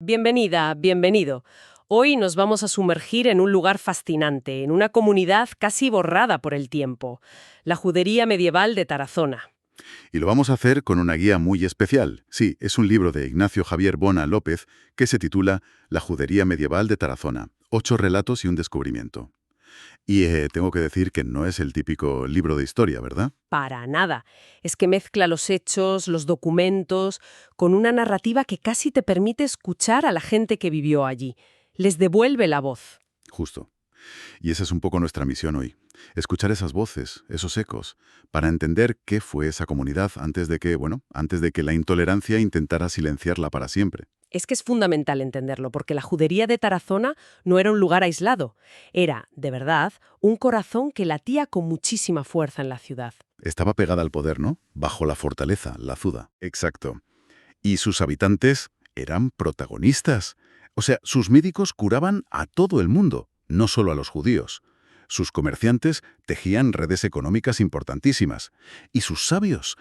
Bienvenida, bienvenido. Hoy nos vamos a sumergir en un lugar fascinante, en una comunidad casi borrada por el tiempo, la judería medieval de Tarazona. Y lo vamos a hacer con una guía muy especial. Sí, es un libro de Ignacio Javier Bona López que se titula La judería medieval de Tarazona, 8 relatos y un descubrimiento. Y tengo que decir que no es el típico libro de historia, ¿verdad? Para nada. Es que mezcla los hechos, los documentos, con una narrativa que casi te permite escuchar a la gente que vivió allí. Les devuelve la voz. Justo. Y esa es un poco nuestra misión hoy. Escuchar esas voces, esos ecos, para entender qué fue esa comunidad antes de que la intolerancia intentara silenciarla para siempre. Es que es fundamental entenderlo, porque la judería de Tarazona no era un lugar aislado. Era, de verdad, un corazón que latía con muchísima fuerza en la ciudad. Estaba pegada al poder, ¿no? Bajo la fortaleza, la Zuda. Exacto. Y sus habitantes eran protagonistas. O sea, sus médicos curaban a todo el mundo, no solo a los judíos. Sus comerciantes tejían redes económicas importantísimas. Y sus sabios,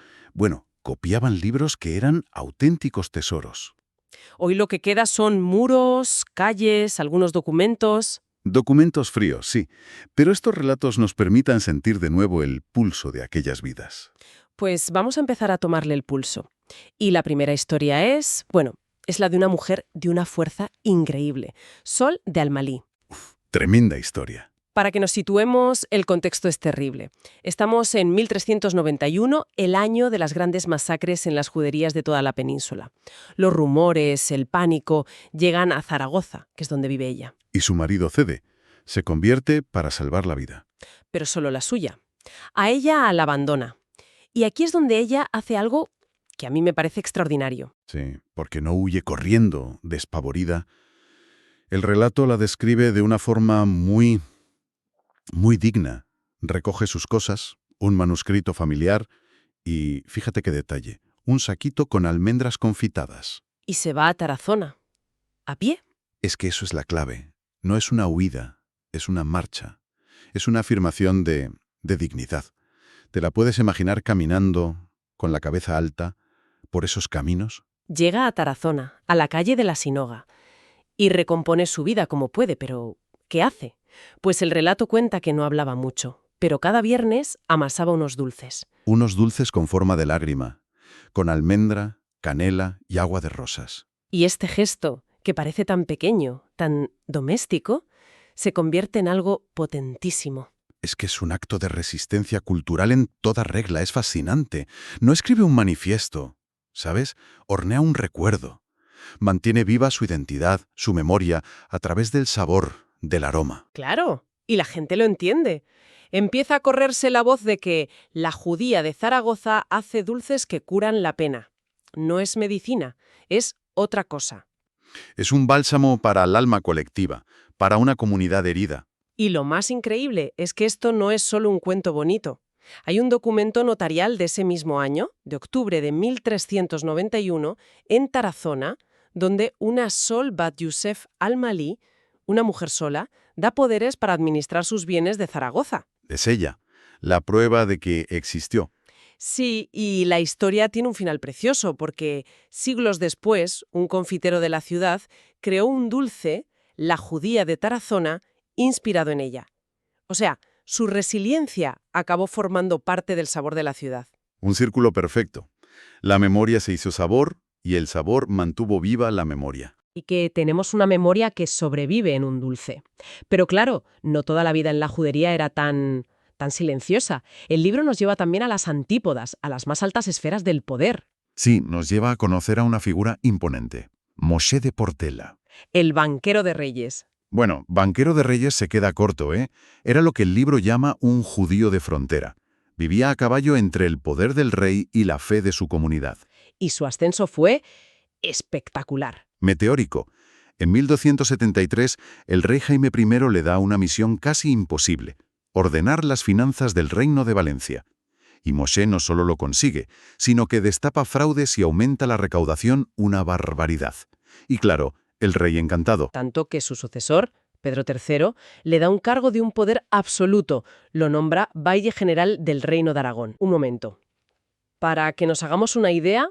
copiaban libros que eran auténticos tesoros. Hoy lo que queda son muros, calles, algunos documentos. Documentos fríos, sí, pero estos relatos nos permitan sentir de nuevo el pulso de aquellas vidas. Pues vamos a empezar a tomarle el pulso. Y la primera historia es la de una mujer de una fuerza increíble, Sol de Almalí. Tremenda historia. Para que nos situemos, el contexto es terrible. Estamos en 1391, el año de las grandes masacres en las juderías de toda la península. Los rumores, el pánico, llegan a Zaragoza, que es donde vive ella. Y su marido cede. Se convierte para salvar la vida. Pero solo la suya. A ella la abandona. Y aquí es donde ella hace algo que a mí me parece extraordinario. Sí, porque no huye corriendo, despavorida. El relato la describe de una forma muy digna. Recoge sus cosas, un manuscrito familiar y, fíjate qué detalle, un saquito con almendras confitadas. Y se va a Tarazona. ¿A pie? Es que eso es la clave. No es una huida, es una marcha. Es una afirmación de dignidad. ¿Te la puedes imaginar caminando, con la cabeza alta, por esos caminos? Llega a Tarazona, a la calle de la Sinoga, y recompone su vida como puede, pero ¿qué hace? Pues el relato cuenta que no hablaba mucho, pero cada viernes amasaba unos dulces. Unos dulces con forma de lágrima, con almendra, canela y agua de rosas. Y este gesto, que parece tan pequeño, tan doméstico, se convierte en algo potentísimo. Es que es un acto de resistencia cultural en toda regla, es fascinante. No escribe un manifiesto, ¿sabes? Hornea un recuerdo. Mantiene viva su identidad, su memoria, a través del sabor, del aroma. Claro, y la gente lo entiende. Empieza a correrse la voz de que la judía de Zaragoza hace dulces que curan la pena. No es medicina, es otra cosa. Es un bálsamo para el alma colectiva, para una comunidad herida. Y lo más increíble es que esto no es solo un cuento bonito. Hay un documento notarial de ese mismo año, de octubre de 1391, en Tarazona, donde una Sol Bat Youssef al-Malí, una mujer sola, da poderes para administrar sus bienes de Zaragoza. Es ella, la prueba de que existió. Sí, y la historia tiene un final precioso, porque siglos después, un confitero de la ciudad creó un dulce, la judía de Tarazona, inspirado en ella. O sea, su resiliencia acabó formando parte del sabor de la ciudad. Un círculo perfecto. La memoria se hizo sabor y el sabor mantuvo viva la memoria. Y que tenemos una memoria que sobrevive en un dulce. Pero claro, no toda la vida en la judería era tan silenciosa. El libro nos lleva también a las antípodas, a las más altas esferas del poder. Sí, nos lleva a conocer a una figura imponente, Moshe de Portela. El banquero de reyes. Bueno, banquero de reyes se queda corto, ¿eh? Era lo que el libro llama un judío de frontera. Vivía a caballo entre el poder del rey y la fe de su comunidad. Y su ascenso fue espectacular. Meteórico. En 1273, el rey Jaime I le da una misión casi imposible: ordenar las finanzas del reino de Valencia. Y Moshe no solo lo consigue, sino que destapa fraudes y aumenta la recaudación una barbaridad. Y claro, el rey encantado. Tanto que su sucesor, Pedro III, le da un cargo de un poder absoluto. Lo nombra Valle General del Reino de Aragón. Un momento. Para que nos hagamos una idea,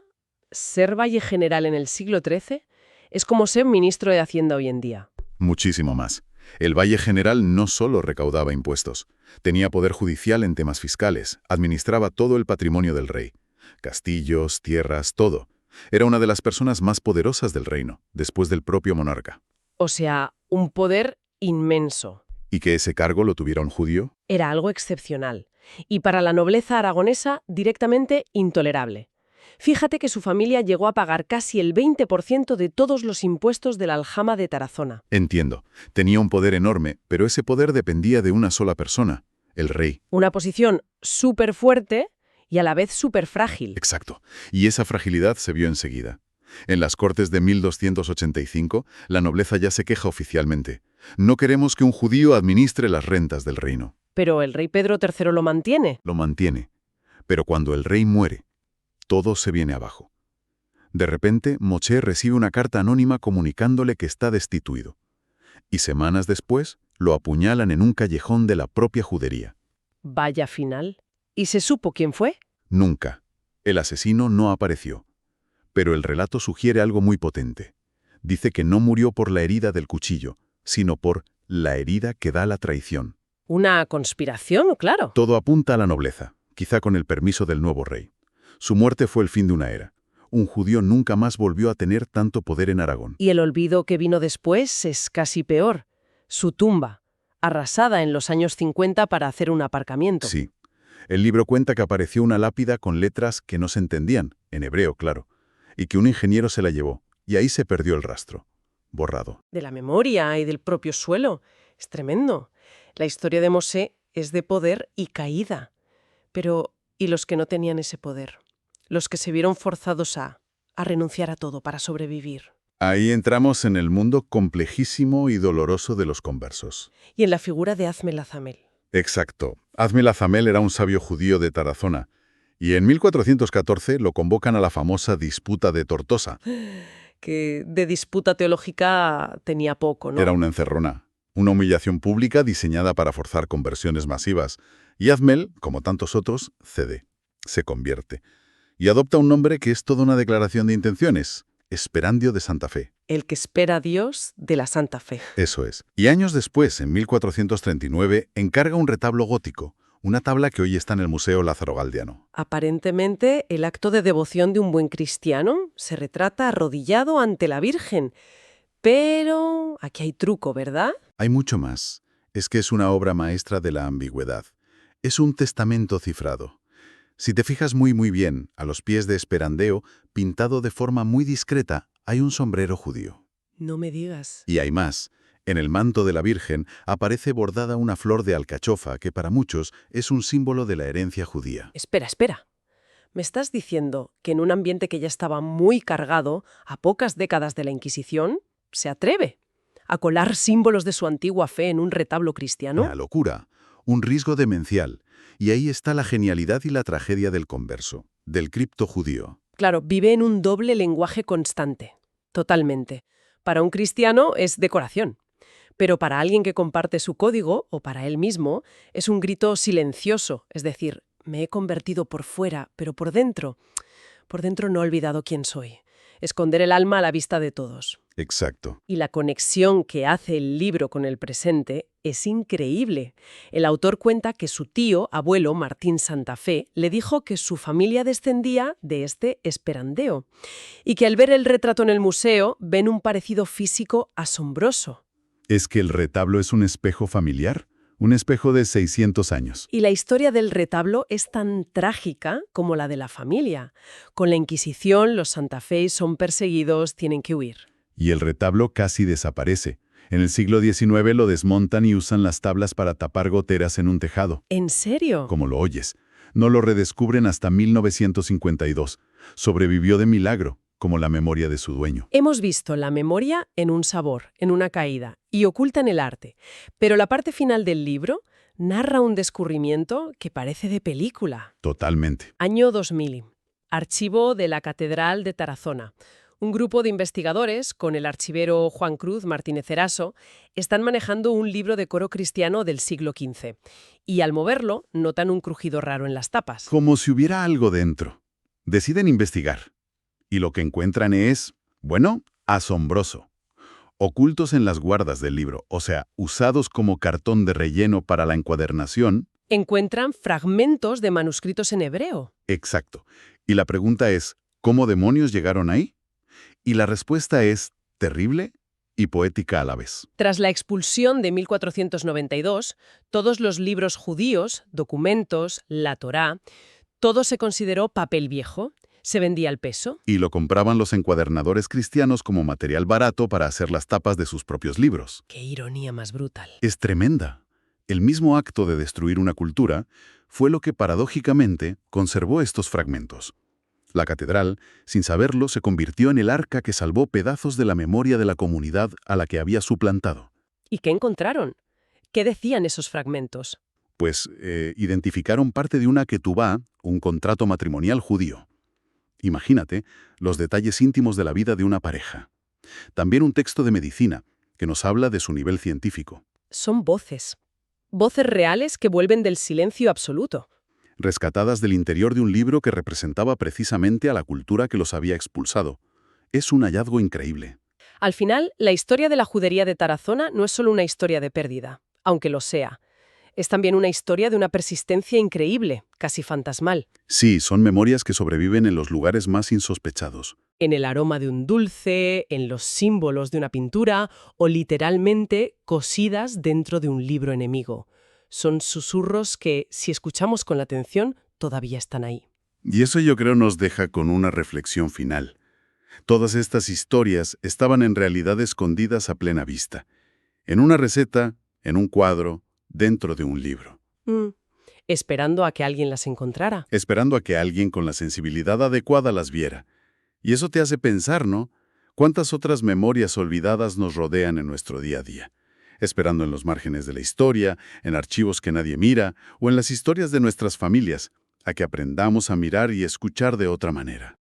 ser Valle General en el siglo XIII Es como ser ministro de Hacienda hoy en día. Muchísimo más. El Valle General no solo recaudaba impuestos, tenía poder judicial en temas fiscales, administraba todo el patrimonio del rey. Castillos, tierras, todo. Era una de las personas más poderosas del reino, después del propio monarca. O sea, un poder inmenso. ¿Y que ese cargo lo tuviera un judío? Era algo excepcional. Y para la nobleza aragonesa, directamente intolerable. Fíjate que su familia llegó a pagar casi el 20% de todos los impuestos de la aljama de Tarazona. Entiendo. Tenía un poder enorme, pero ese poder dependía de una sola persona, el rey. Una posición súper fuerte y a la vez súper frágil. Exacto. Y esa fragilidad se vio enseguida. En las Cortes de 1285, la nobleza ya se queja oficialmente. No queremos que un judío administre las rentas del reino. Pero el rey Pedro III lo mantiene. Lo mantiene. Pero cuando el rey muere, todo se viene abajo. De repente, Moshe recibe una carta anónima comunicándole que está destituido. Y semanas después, lo apuñalan en un callejón de la propia judería. Vaya final. ¿Y se supo quién fue? Nunca. El asesino no apareció. Pero el relato sugiere algo muy potente. Dice que no murió por la herida del cuchillo, sino por la herida que da la traición. Una conspiración, claro. Todo apunta a la nobleza, quizá con el permiso del nuevo rey. Su muerte fue el fin de una era. Un judío nunca más volvió a tener tanto poder en Aragón. Y el olvido que vino después es casi peor. Su tumba, arrasada en los años 50 para hacer un aparcamiento. Sí. El libro cuenta que apareció una lápida con letras que no se entendían, en hebreo, claro, y que un ingeniero se la llevó, y ahí se perdió el rastro. Borrado. De la memoria y del propio suelo. Es tremendo. La historia de Moshe es de poder y caída. Pero, ¿y los que no tenían ese poder? Los que se vieron forzados a renunciar a todo para sobrevivir. Ahí entramos en el mundo complejísimo y doloroso de los conversos. Y en la figura de Azmel Azamel. Exacto. Azmel Azamel era un sabio judío de Tarazona, y en 1414 lo convocan a la famosa disputa de Tortosa. Que de disputa teológica tenía poco, ¿no? Era una encerrona, una humillación pública diseñada para forzar conversiones masivas, y Azmel, como tantos otros, cede, se convierte, y adopta un nombre que es toda una declaración de intenciones, Esperandio de Santa Fe. El que espera a Dios de la Santa Fe. Eso es. Y años después, en 1439, encarga un retablo gótico, una tabla que hoy está en el Museo Lázaro Galdiano. Aparentemente, el acto de devoción de un buen cristiano se retrata arrodillado ante la Virgen. Pero aquí hay truco, ¿verdad? Hay mucho más. Es que es una obra maestra de la ambigüedad. Es un testamento cifrado. Si te fijas muy bien, a los pies de Esperandeo, pintado de forma muy discreta, hay un sombrero judío. No me digas. Y hay más. En el manto de la Virgen aparece bordada una flor de alcachofa que para muchos es un símbolo de la herencia judía. Espera. ¿Me estás diciendo que en un ambiente que ya estaba muy cargado, a pocas décadas de la Inquisición, se atreve a colar símbolos de su antigua fe en un retablo cristiano? Una locura, un riesgo demencial. Y ahí está la genialidad y la tragedia del converso, del cripto judío. Claro, vive en un doble lenguaje constante. Totalmente. Para un cristiano es decoración. Pero para alguien que comparte su código, o para él mismo, es un grito silencioso. Es decir, me he convertido por fuera, pero por dentro no he olvidado quién soy. Esconder el alma a la vista de todos. Exacto. Y la conexión que hace el libro con el presente es increíble. El autor cuenta que su tío, abuelo Martín Santa Fe, le dijo que su familia descendía de este Esperandeo y que al ver el retrato en el museo ven un parecido físico asombroso. ¿Es que el retablo es un espejo familiar? Un espejo de 600 años. Y la historia del retablo es tan trágica como la de la familia. Con la Inquisición, los Santa Fe son perseguidos, tienen que huir. Y el retablo casi desaparece. En el siglo XIX lo desmontan y usan las tablas para tapar goteras en un tejado. ¿En serio? Como lo oyes. No lo redescubren hasta 1952. Sobrevivió de milagro, como la memoria de su dueño. Hemos visto la memoria en un sabor, en una caída, y oculta en el arte. Pero la parte final del libro narra un descubrimiento que parece de película. Totalmente. Año 2000. Archivo de la Catedral de Tarazona. Un grupo de investigadores, con el archivero Juan Cruz Martínez Eraso, están manejando un libro de coro cristiano del siglo XV. Y al moverlo, notan un crujido raro en las tapas. Como si hubiera algo dentro. Deciden investigar. Y lo que encuentran es, bueno, Asombroso. Ocultos en las guardas del libro, o sea, usados como cartón de relleno para la encuadernación. Encuentran fragmentos de manuscritos en hebreo. Exacto. Y la pregunta es, ¿cómo demonios llegaron ahí? Y la respuesta es terrible y poética a la vez. Tras la expulsión de 1492, todos los libros judíos, documentos, la Torá, todo se consideró papel viejo. Se vendía al peso. Y lo compraban los encuadernadores cristianos como material barato para hacer las tapas de sus propios libros. ¡Qué ironía más brutal! Es tremenda. El mismo acto de destruir una cultura fue lo que paradójicamente conservó estos fragmentos. La catedral, sin saberlo, se convirtió en el arca que salvó pedazos de la memoria de la comunidad a la que había suplantado. ¿Y qué encontraron? ¿Qué decían esos fragmentos? Pues identificaron parte de una ketubá, un contrato matrimonial judío. Imagínate los detalles íntimos de la vida de una pareja. También un texto de medicina, que nos habla de su nivel científico. Son voces. Voces reales que vuelven del silencio absoluto. Rescatadas del interior de un libro que representaba precisamente a la cultura que los había expulsado. Es un hallazgo increíble. Al final, la historia de la judería de Tarazona no es solo una historia de pérdida, aunque lo sea. Es también una historia de una persistencia increíble, casi fantasmal. Sí, son memorias que sobreviven en los lugares más insospechados. En el aroma de un dulce, en los símbolos de una pintura o literalmente cosidas dentro de un libro enemigo. Son susurros que, si escuchamos con la atención, todavía están ahí. Y eso yo creo nos deja con una reflexión final. Todas estas historias estaban en realidad escondidas a plena vista. En una receta, en un cuadro, dentro de un libro. Esperando a que alguien las encontrara. Esperando a que alguien con la sensibilidad adecuada las viera. Y eso te hace pensar, ¿no? ¿Cuántas otras memorias olvidadas nos rodean en nuestro día a día? Esperando en los márgenes de la historia, en archivos que nadie mira, o en las historias de nuestras familias, a que aprendamos a mirar y escuchar de otra manera.